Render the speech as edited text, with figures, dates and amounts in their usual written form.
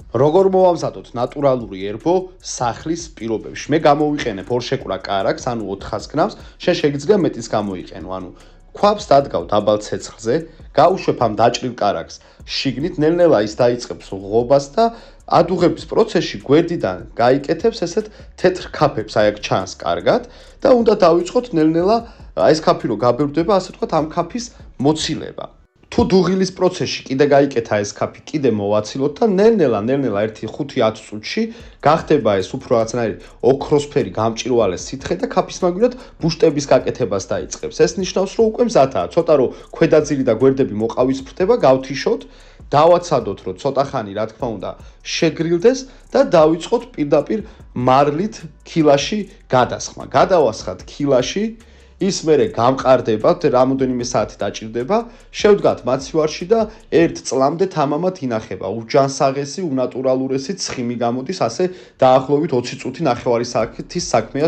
როგორ მოვამზადოთ ნატურალური ერბო სახლის პირობებში? მე გამოვიყენებ ორშეკვრა კარაქს, ანუ 400 გრამს, შენ შეგიძლია მეტის გამოიყენო, ანუ ქვაბს დადგავ დაბალ ცეცხლზე, გაუშვებ ამ დაჭრილ კარაქს შიგნით, ნელ-ნელა ის დაიწყებს ღობას და ადუღების პროცესში გვერდიდან გაიკეთებს ესეთ თეთრ ქაფებს, აი აქ ჩანს კარგად და უნდა დავიწყოთ ნელ-ნელა ეს ქაფი რო გაბევრდება, ასე ვთქვათ, ამ ქაფის მოცილება. თუ დუღილის პროცესში კიდე გაიკეთა ეს ქაფი, კიდე მოვაცილოთ და ნელ-ნელა 1-5-10 წუთში გახდება ეს უფრო რაღაცნაირი ოქროსფერი გამჭვირვალე სითხე და ქაფის მაგვირად ბუშტების გაკეთებას დაიწყებს. ეს ნიშნავს, რომ უკვე მზადაა, ცოტა რომ ქვედაძირი და გვერდები მოყავისფრდება, გავთიშოთ, დავაცადოთ, რომ ცოტა ხანი, რა თქმა უნდა, შეგრილდეს და დავიწყოთ პირდაპირ მარლით ქილაში გადასხმა. გადავასხათ ქილაში, ის მერე გამყარდება, რამოდენიმე საათი დაჭირდება, შევდგათ მაცივარში და 1 წლამდე თამამად ინახება. უჯანსაღესი, უნატურალურესი ცხიმი გამოდის, ასე დაახლოებით 20 წუთი ნახევარი საათის საქმეა.